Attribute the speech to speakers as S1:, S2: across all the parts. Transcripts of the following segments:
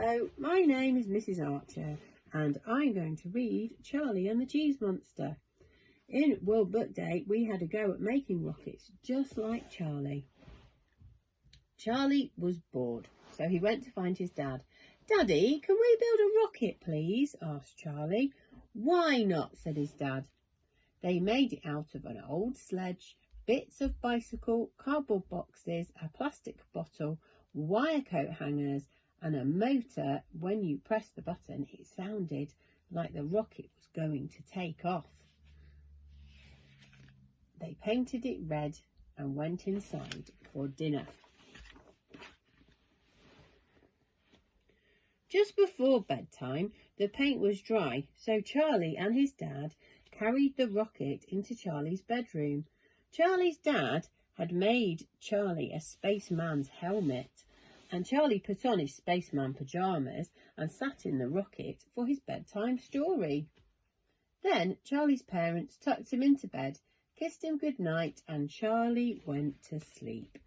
S1: Hello, my name is Mrs. Archer and I'm going to read Charlie and the Cheese Monster. In World Book Day we had a go at making rockets just like Charlie. Charlie was bored, so he went to find his dad. "Daddy, can we build a rocket please?" asked Charlie. "Why not?" said his dad. They made it out of an old sledge, bits of bicycle, cardboard boxes, a plastic bottle, wire coat hangers and a motor. When you pressed the button, it sounded like the rocket was going to take off. They painted it red and went inside for dinner. Just before bedtime, the paint was dry, so Charlie and his dad carried the rocket into Charlie's bedroom. Charlie's dad had made Charlie a spaceman's helmet, and Charlie put on his spaceman pyjamas and sat in the rocket for his bedtime story. Then Charlie's parents tucked him into bed, kissed him good night, and Charlie went to sleep.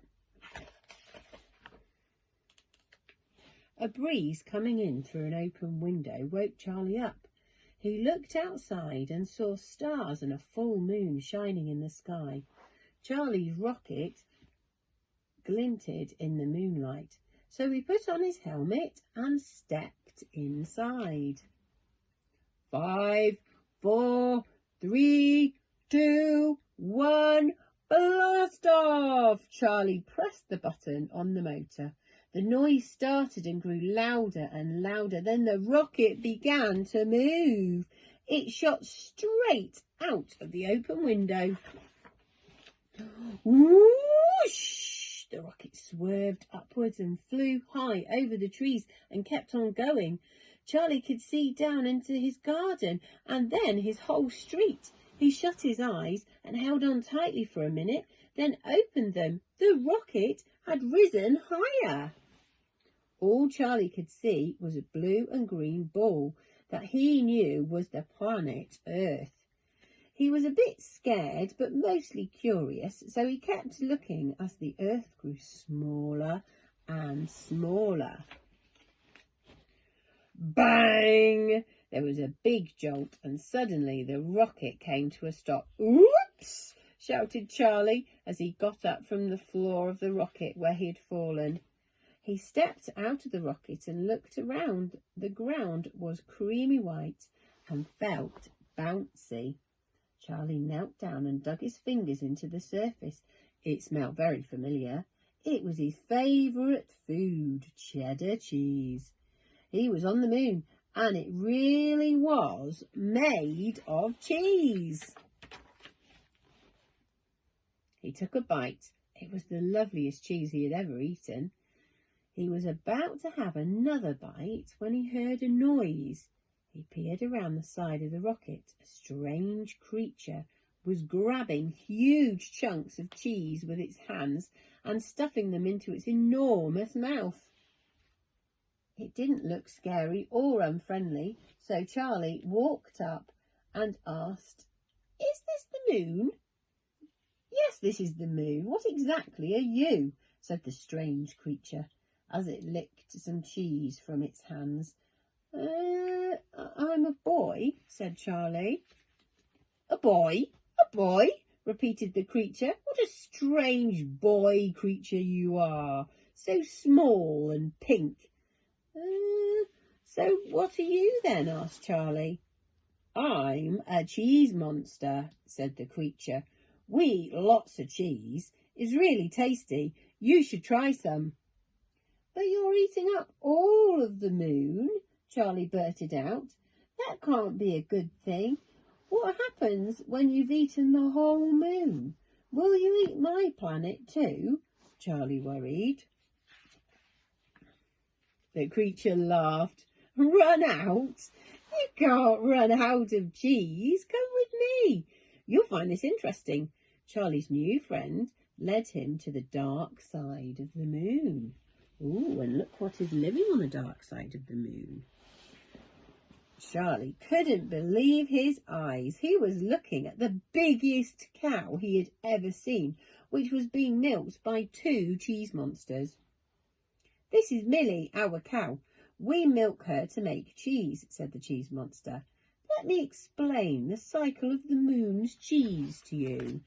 S1: A breeze coming in through an open window woke Charlie up. He looked outside and saw stars and a full moon shining in the sky. Charlie's rocket glinted in the moonlight, so he put on his helmet and stepped inside. 5, 4, 3, 2, 1, blast off! Charlie pressed the button on the motor. The noise started and grew louder and louder. Then the rocket began to move. It shot straight out of the open window. Whoosh! The rocket swerved upwards and flew high over the trees and kept on going. Charlie could see down into his garden and then his whole street. He shut his eyes and held on tightly for a minute, then opened them. The rocket had risen higher. All Charlie could see was a blue and green ball that he knew was the planet Earth. He was a bit scared, but mostly curious, so he kept looking as the Earth grew smaller and smaller. Bang! There was a big jolt, and suddenly the rocket came to a stop. "Oops!" shouted Charlie as he got up from the floor of the rocket where he had fallen. He stepped out of the rocket and looked around. The ground was creamy white and felt bouncy. Charlie knelt down and dug his fingers into the surface. It smelled very familiar. It was his favourite food, cheddar cheese. He was on the moon, and it really was made of cheese. He took a bite. It was the loveliest cheese he had ever eaten. He was about to have another bite when he heard a noise. He peered around the side of the rocket. A strange creature was grabbing huge chunks of cheese with its hands and stuffing them into its enormous mouth. It didn't look scary or unfriendly, so Charlie walked up and asked, "Is this the moon?" "Yes, this is the moon. What exactly are you?" said the strange creature, as it licked some cheese from its hands. I'm a boy," said Charlie. "A boy? A boy?" repeated the creature. "What a strange boy creature you are, so small and pink." So what are you then?" asked Charlie. "I'm a cheese monster," said the creature. "We eat lots of cheese. It's really tasty. You should try some." "But you're eating up all of the moon," Charlie blurted out. "That can't be a good thing. What happens when you've eaten the whole moon? Will you eat my planet too?" Charlie worried. The creature laughed. "Run out? You can't run out of cheese. Come with me. You'll find this interesting." Charlie's new friend led him to the dark side of the moon. Ooh, and look what is living on the dark side of the moon. Charlie couldn't believe his eyes. He was looking at the biggest cow he had ever seen, which was being milked by 2 cheese monsters. "This is Millie, our cow. We milk her to make cheese, said the cheese monster. Let me explain the cycle of the moon's cheese to you.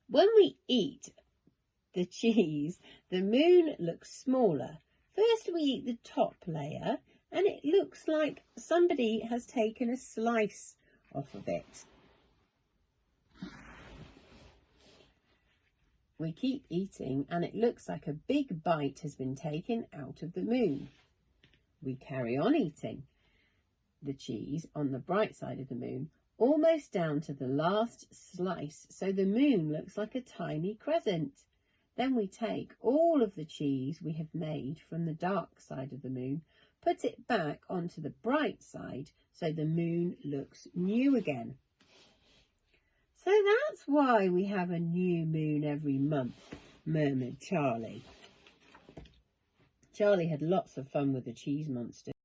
S1: When we eat the cheese, the moon looks smaller. First we eat the top layer, and it looks like somebody has taken a slice off of it. We keep eating, and it looks like a big bite has been taken out of the moon. We carry on eating the cheese on the bright side of the moon, almost down to the last slice, so the moon looks like a tiny crescent. Then we take all of the cheese we have made from the dark side of the moon, put it back onto the bright side, so the moon looks new again. So that's why we have a new moon every month, murmured Charlie. Charlie had lots of fun with the cheese monster.